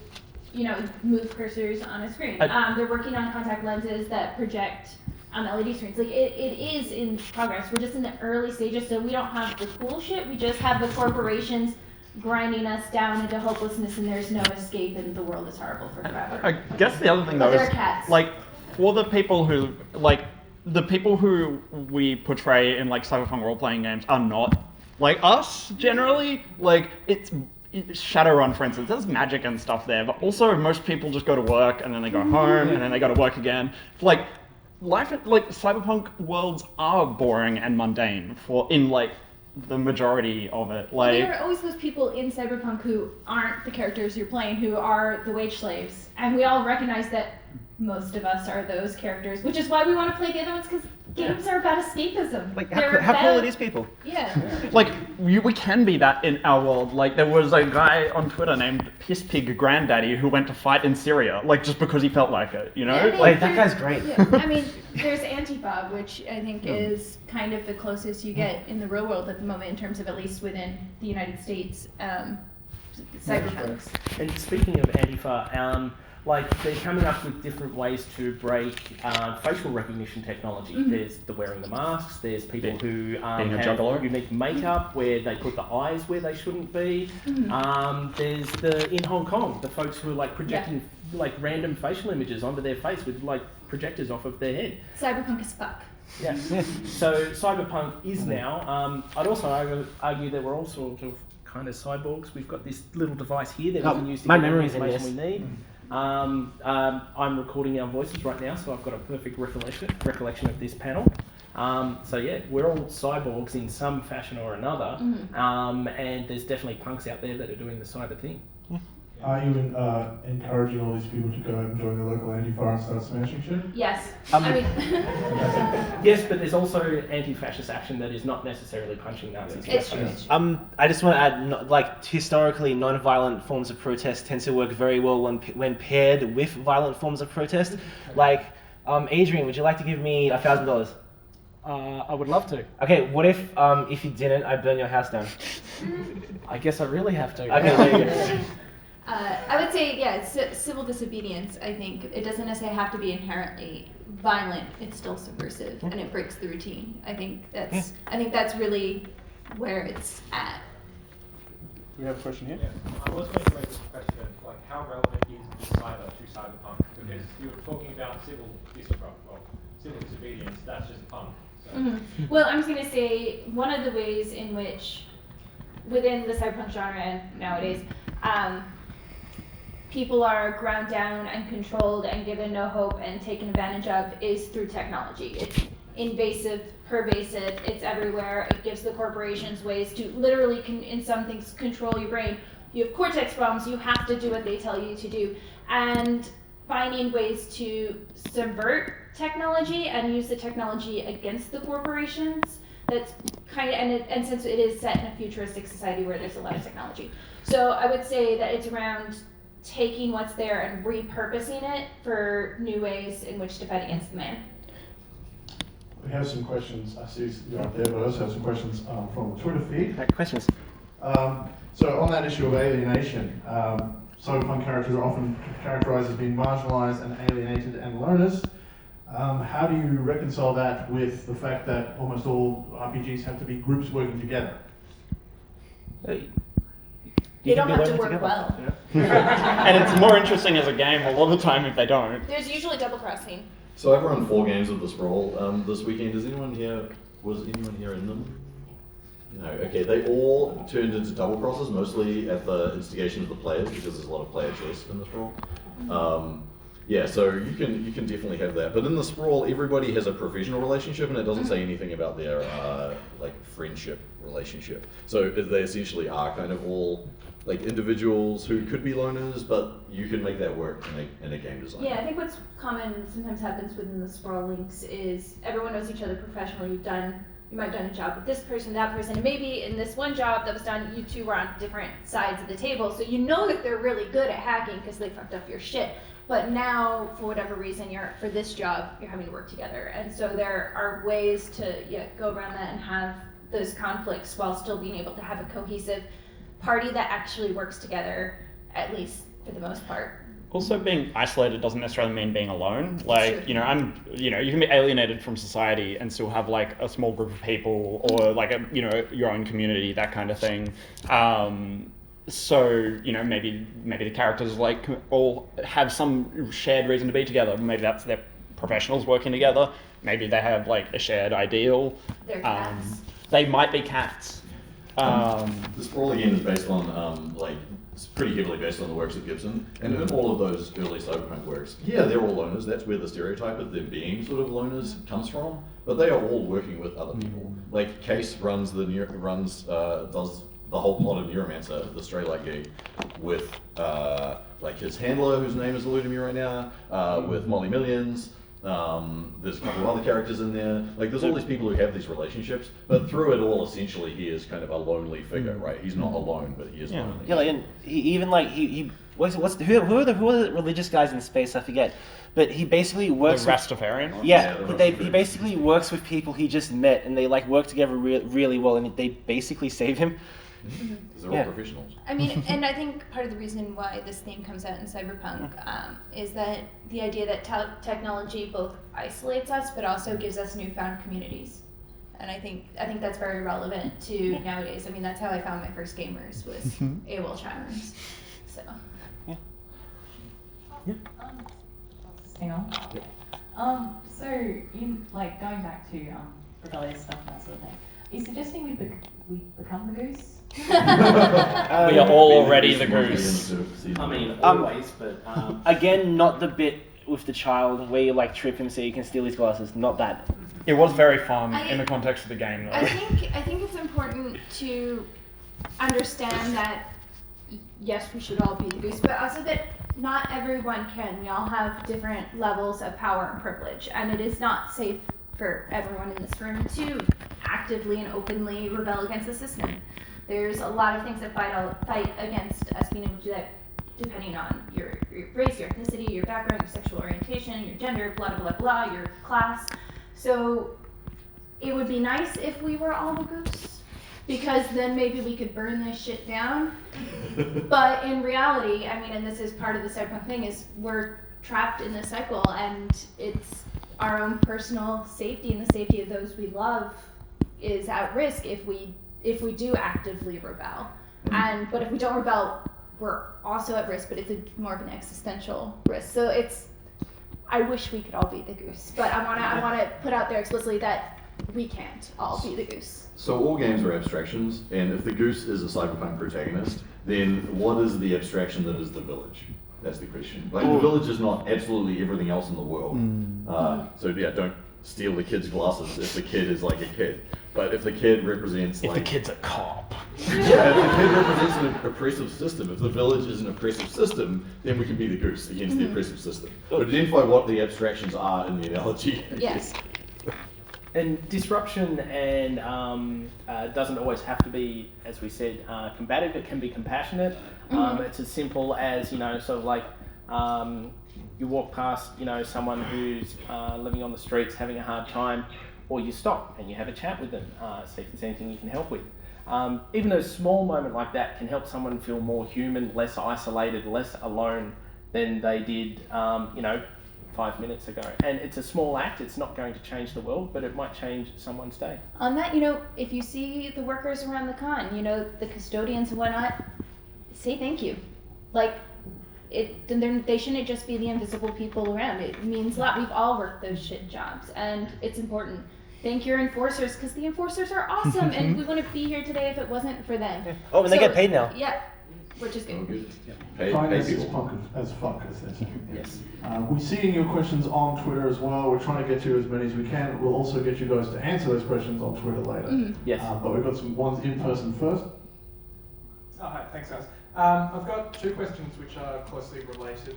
move cursors on a screen. They're working on contact lenses that project LED screens. Like it is in progress. We're just in the early stages, so we don't have the cool shit. We just have the corporations grinding us down into hopelessness, and there's no escape, and the world is horrible for forever. I guess the other thing though But they're is cats. like for the people who we portray in like cyberpunk role-playing games are not like us generally. Like it's Shadowrun, for instance, there's magic and stuff there, but also most people just go to work and then they go home and then they go to work again. Like life, like cyberpunk worlds are boring and mundane in like the majority of it. Like There are always those people in Cyberpunk who aren't the characters you're playing, who are the wage slaves, and we all recognize that most of us are those characters, which is why we want to play the other ones, because games are about escapism. Like They're how cool about- are these people? Yeah. like we can be that in our world. Like there was a guy on Twitter named Piss Pig Granddaddy who went to fight in Syria, like just because he felt like it, you know? Yeah, I mean, Like, that there's- guy's great. Yeah. I mean, there's Antifa, which I think is kind of the closest you get in the real world at the moment, in terms of at least within the United States, cyberpunks. And speaking of Antifa, like they're coming up with different ways to break facial recognition technology. There's the wearing the masks. There's people who being a have juggalo. unique makeup where they put the eyes where they shouldn't be. There's in Hong Kong, the folks who are like projecting like random facial images onto their face with like projectors off of their head. Cyberpunk is fuck. Yeah. So cyberpunk is now. I'd also argue that we're all sort of kind of cyborgs. We've got this little device here that we can use to my get the memory's in information we need. I'm recording our voices right now, so I've got a perfect recollection of this panel. So yeah, we're all cyborgs in some fashion or another, and there's definitely punks out there that are doing the cyber thing. Are you encouraging all these people to go and join the local Antifa and start smashing shit? Yes. I mean, Yes, but there's also anti-fascist action that is not necessarily punching Nazis. it's true. I just want to add, like, historically, non-violent forms of protest tend to work very well when paired with violent forms of protest. Like, Adrian, would you like to give me $1,000? I would love to. Okay, what if you didn't, I burn your house down? I guess I really have to. Okay, there you go. I would say, civil disobedience. I think it doesn't necessarily have to be inherently violent. It's still subversive, and it breaks the routine. I think that's really where it's at. We have a question here. I was going to raise this question, like how relevant is cyber to cyberpunk? Because you were talking about civil disobedience, that's just punk. So. Well, I'm just going to say one of the ways in which, within the cyberpunk genre nowadays, people are ground down and controlled and given no hope and taken advantage of is through technology. It's invasive, pervasive, it's everywhere. It gives the corporations ways to literally, in some things, control your brain. You have cortex problems, you have to do what they tell you to do. And finding ways to subvert technology and use the technology against the corporations, that's kind of, and since it is set in a futuristic society where there's a lot of technology. So I would say that it's around taking what's there and repurposing it for new ways in which to fight against the man. We have some questions. I see you're up there, but I also have some questions from the Twitter feed. Questions? So on that issue of alienation, cyberpunk characters are often characterized as being marginalized and alienated and loners. How do you reconcile that with the fact that almost all RPGs have to be groups working together? They don't have to work well. And it's more interesting as a game a lot of the time if they don't. There's usually double crossing. So I've run 4 games of the Sprawl this weekend. Was anyone here in them? No, okay, they all turned into double crosses, mostly at the instigation of the players, because there's a lot of player choice in the Sprawl. Yeah, so you can definitely have that. But in the Sprawl, everybody has a professional relationship, and it doesn't say anything about their like friendship relationship. So they essentially are kind of all like individuals who could be loners, but you can make that work in a game design. Yeah, I think what's common sometimes happens within the Sprawl links is everyone knows each other professionally. You might have done a job with this person, that person, and maybe in this one job that was done, you two were on different sides of the table, so you know that they're really good at hacking because they fucked up your shit. But now, for whatever reason, for this job, you're having to work together. And so there are ways to go around that and have those conflicts while still being able to have a cohesive party that actually works together, at least for the most part. Also, being isolated doesn't necessarily mean being alone. Like, Sure. you can be alienated from society and still have like a small group of people or like your own community, that kind of thing. So, maybe the characters like all have some shared reason to be together. Maybe that's their professionals working together. Maybe they have like a shared ideal. They're cats. They might be cats. The Sprawl again is based on it's pretty heavily based on the works of Gibson, and in all of those early cyberpunk works, yeah, they're all loners. That's where the stereotype of them being sort of loners comes from. But they are all working with other people. Like Case does the whole plot of Neuromancer, the Stray Light gig, with like his handler, whose name is eluding me right now, with Molly Millions. There's a couple of other characters in there. Like, there's all these people who have these relationships, but through it all, essentially, he is kind of a lonely figure, right? He's not alone, but he is lonely. Yeah, like, and he who are the religious guys in space? I forget. But he basically works The Rastafarian one? he basically works with people he just met, and they like work together really well, and they basically save him. Because they're all professionals. I mean, and I think part of the reason why this theme comes out in Cyberpunk is that the idea that technology both isolates us, but also gives us newfound communities. And I think that's very relevant to nowadays. I mean, that's how I found my first gamers was AOL chat rooms. So. Hang on. So in like going back to rebellious stuff and that sort of thing, are you suggesting we become the goose? We are all already the goose. I mean, always, but Again, not the bit with the child where you like trip him so you can steal his glasses. Not that. It was very fun in the context of the game, though. I think it's important to understand that yes, we should all be the goose, but also that not everyone can. We all have different levels of power and privilege, and it is not safe for everyone in this room to actively and openly rebel against the system. There's a lot of things that fight against us being able to do that, depending on your race, your ethnicity, your background, your sexual orientation, your gender, blah, blah, blah, blah, your class. So it would be nice if we were all the goose, because then maybe we could burn this shit down. But in reality, I mean, and this is part of the cyberpunk thing, is we're trapped in this cycle, and it's our own personal safety and the safety of those we love is at risk if we do actively rebel. But if we don't rebel, we're also at risk, but it's more of an existential risk. So I wish we could all be the goose, but I wanna put out there explicitly that we can't all be the goose. So all games are abstractions, and if the goose is a cyberpunk protagonist, then what is the abstraction that is the village? That's the question. Like, the village is not absolutely everything else in the world. So yeah, don't steal the kid's glasses if the kid is like a kid. But if the kid represents If the kid's a cop. Yeah, if the kid represents an oppressive system, if the village is an oppressive system, then we can be the goose against the oppressive system. But identify what the abstractions are in the analogy. Yes. And disruption and doesn't always have to be, as we said, combative. It can be compassionate. It's as simple as, sort of like you walk past, someone who's living on the streets having a hard time, or you stop and you have a chat with them, see if there's anything you can help with. Even a small moment like that can help someone feel more human, less isolated, less alone than they did, 5 minutes ago. And it's a small act. It's not going to change the world, but it might change someone's day. On that, if you see the workers around the con, the custodians and whatnot, say thank you. Like, they shouldn't just be the invisible people around. It means a lot. We've all worked those shit jobs, and it's important. thank your enforcers, because the enforcers are awesome, and we wouldn't be here today if it wasn't for them. Oh, and they get paid now. Yeah, which is Oh, good. good. Pay Kindness is people. punk as fuck, as they say. Yes. We see in your questions on Twitter as well. We're trying to get to as many as we can. We'll also get you guys to answer those questions on Twitter later. Yes. But we've got some ones in person first. Oh, hi, thanks guys. I've got two questions which are closely related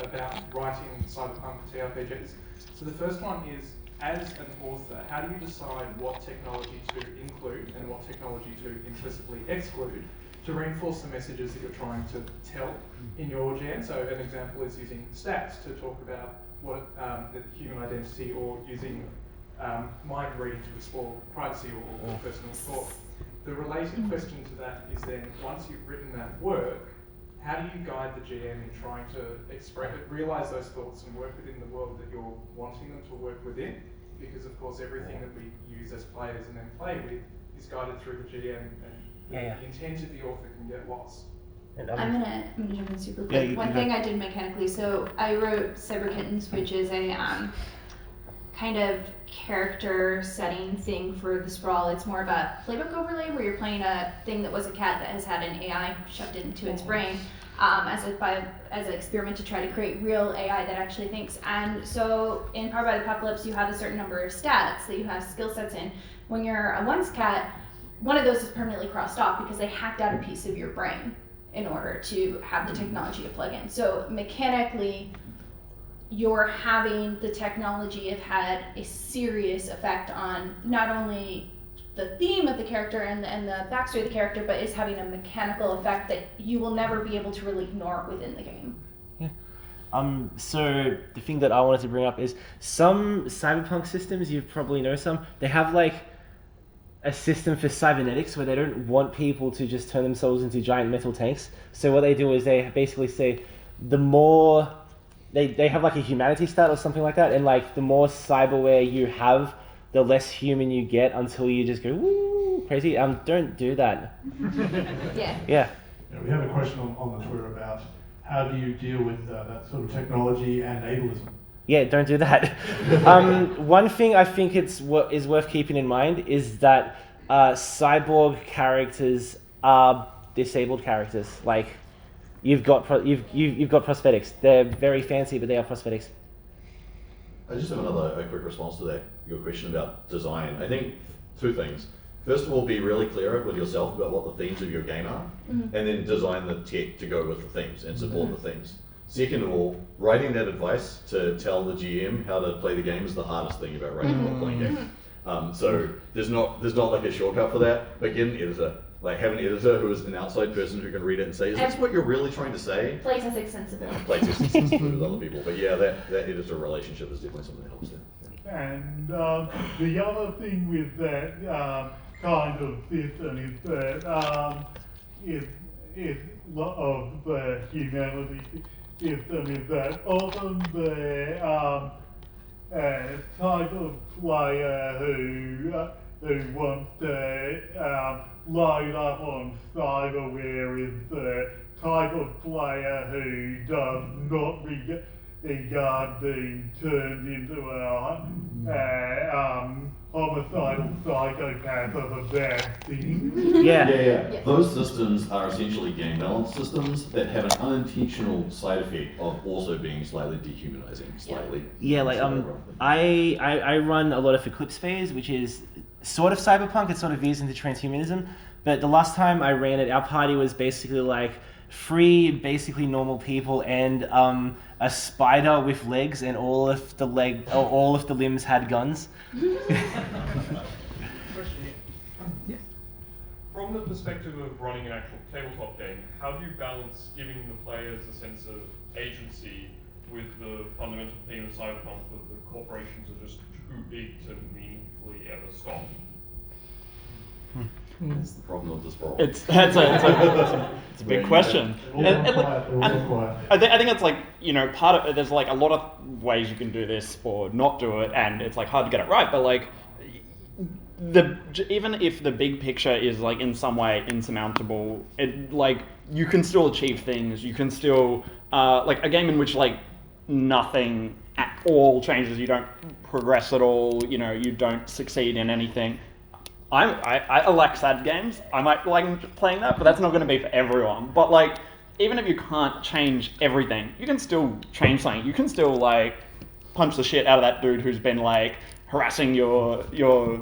about writing cyberpunk TRPGs. So the first one is, as an author, how do you decide what technology to include and what technology to implicitly exclude to reinforce the messages that you're trying to tell in your GM? So an example is using stats to talk about what the human identity, or using mind reading to explore privacy or personal thought. The related question to that is then, once you've written that work, how do you guide the GM in trying to realize those thoughts and work within the world that you're wanting them to work within? Because of course everything that we use as players and then play with is guided through the GM, and the intent of the author can get lost. I'm gonna jump in super Yeah, quick. One thing I did mechanically, so I wrote Cyber Kittens, which is a kind of character setting thing for the Sprawl. It's more of a playbook overlay where you're playing a thing that was a cat that has had an AI shoved into its brain as an experiment to try to create real AI that actually thinks. And so in Powered by the Apocalypse, you have a certain number of stats that you have skill sets in. When you're a once cat, one of those is permanently crossed off because they hacked out a piece of your brain in order to have the technology to plug in. So mechanically, you're having the technology have had a serious effect on not only the theme of the character and the backstory of the character, but is having a mechanical effect that you will never be able to really ignore within the game. So the thing that I wanted to bring up is some cyberpunk systems, you probably know some, they have like a system for cybernetics where they don't want people to just turn themselves into giant metal tanks. So what they do is they basically say the more they have like a humanity stat or something like that, and like the more cyberware you have, the less human you get until you just go woo crazy. Don't do that. Yeah. Yeah. We have a question on the Twitter about how do you deal with that sort of technology and ableism? Yeah, don't do that. One thing I think is worth keeping in mind is that cyborg characters are disabled characters. Like you've got prosthetics. They're very fancy, but they are prosthetics. I just have a quick response to that, your question about design. I think two things. First of all, be really clear with yourself about what the themes of your game are, and then design the tech to go with the themes and support the themes. Second of all, writing that advice to tell the GM how to play the game is the hardest thing about writing a role-playing game. So there's not like a shortcut for that, but get an editor. Like have an editor who is an outside person who can read it and say, is this what you're really trying to say? Playtest sensibility. Playtest sensibility with other people. But yeah, that editor relationship is definitely something that helps there. Yeah. And the other thing with that kind of system is that it's of the humanity system is that often the type of player who wants to load up on cyberware is the type of player who does not regard being turned into a homicidal psychopath as a bad thing. Yeah. Those systems are essentially game balance systems that have an unintentional side effect of also being slightly dehumanizing, slightly. Yeah, like I run a lot of Eclipse Phase, which is sort of cyberpunk. It sort of veers into transhumanism. But the last time I ran it, our party was basically like 3 basically normal people and a spider with legs, and all of the limbs had guns. Question here. Yes. From the perspective of running an actual tabletop game, how do you balance giving the players a sense of agency with the fundamental theme of Cyberpunk that the corporations are just too big to meaningfully ever stop? That's the problem of this problem. It's a big question. I think it's like, part of there's like a lot of ways you can do this or not do it, and it's like hard to get it right. But like even if the big picture is like in some way insurmountable, you can still achieve things. You can still like a game in which like nothing all changes, you don't progress at all, you know, you don't succeed in anything. I like sad games. I might like playing that, but that's not going to be for everyone. But like, even if you can't change everything, you can still change something. You can still like punch the shit out of that dude who's been like harassing your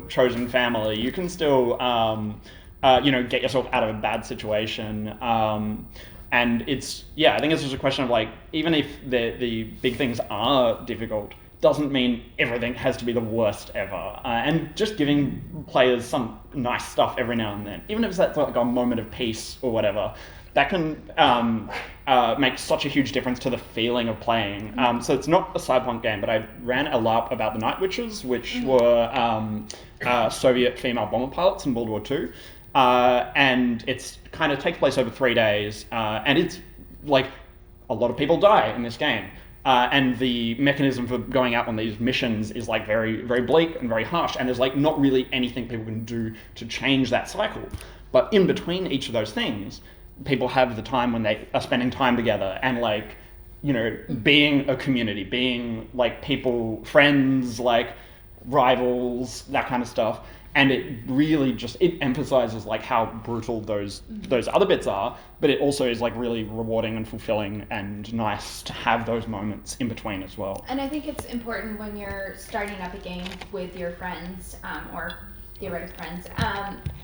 chosen family. You can still get yourself out of a bad situation. And it's, I think it's just a question of like, even if the big things are difficult, doesn't mean everything has to be the worst ever. And just giving players some nice stuff every now and then, even if it's like a moment of peace or whatever, that can make such a huge difference to the feeling of playing. So it's not a Cyberpunk game, but I ran a LARP about the Night Witches, which were Soviet female bomber pilots in World War II. And it's kind of takes place over 3 days, and it's like a lot of people die in this game. And the mechanism for going out on these missions is like very, very bleak and very harsh, and there's like not really anything people can do to change that cycle. But in between each of those things, people have the time when they are spending time together and like, you know, being a community, being like people, friends, like rivals, that kind of stuff. And it really just, it emphasizes like how brutal those other bits are, but it also is like really rewarding and fulfilling and nice to have those moments in between as well. And I think it's important when you're starting up a game with your friends, or theoretic friends,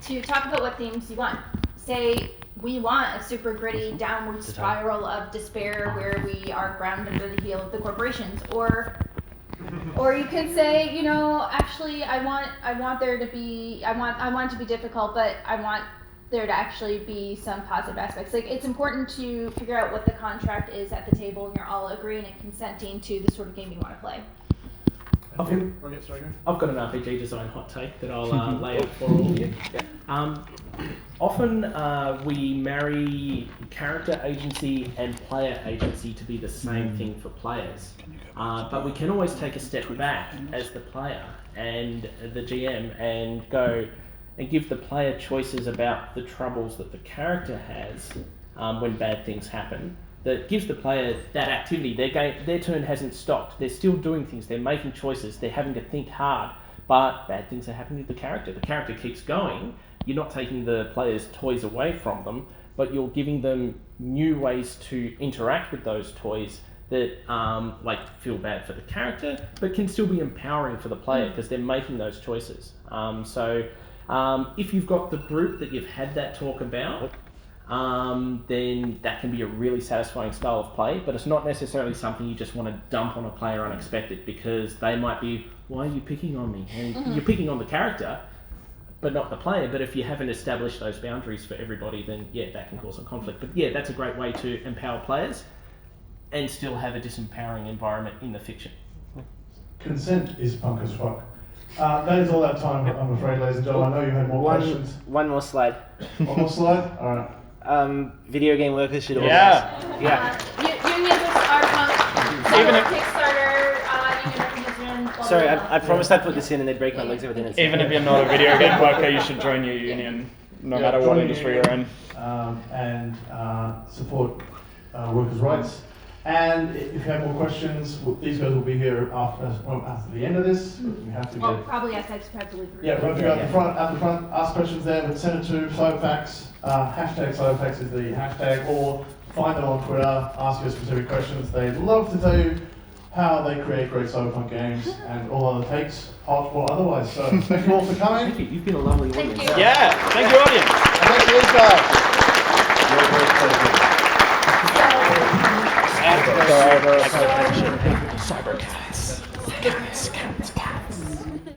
to talk about what themes you want. Say, we want a super gritty downward spiral of despair where we are ground under the heel of the corporations, or you could say, you know, actually, I want there to be, I want it to be difficult, but I want there to actually be some positive aspects. Like, it's important to figure out what the contract is at the table, and you're all agreeing and consenting to the sort of game you want to play. I've got an RPG design hot take that I'll lay out for all of you. Often we marry character agency and player agency to be the same thing for players. But we can always take a step back as the player and the GM and go and give the player choices about the troubles that the character has when bad things happen. That gives the player that activity. Their turn hasn't stopped. They're still doing things. They're making choices. They're having to think hard. But bad things are happening to the character. The character keeps going. You're not taking the player's toys away from them, but you're giving them new ways to interact with those toys that feel bad for the character, but can still be empowering for the player because they're making those choices. If you've got the group that you've had that talk about, then that can be a really satisfying style of play, but it's not necessarily something you just want to dump on a player unexpected, because they might be, why are you picking on me? And you're picking on the character, but not the player. But if you haven't established those boundaries for everybody, then that can cause some conflict. But that's a great way to empower players and still have a disempowering environment in the fiction. Consent is punk as fuck. That is all that time, I'm afraid, ladies and gentlemen. I know you had more questions. One more slide. One more slide? Alright. Video game workers should always... Unions are punk. Even if Kickstarter, union recognition. Sorry, I promised I'd put this in and they'd break my legs every minute. Even if you're not a video game worker, you should join your union, no matter what industry you're in. And support workers' rights. And if you have more questions, these guys will be here after the end of this. We have to get... probably outside Surprise. Yeah, we'll go at the front, ask questions there, but send it to Cyberpunk. Hashtag Cyberpunk is the hashtag, or find them on Twitter, ask your specific questions. They'd love to tell you how they create great Cyberpunk games and all other takes, hot or otherwise. So thank you all for coming. Thank you. You've been a lovely audience. Thank you. Yeah, thank you, audience. And thank you, these guys. Cybercats.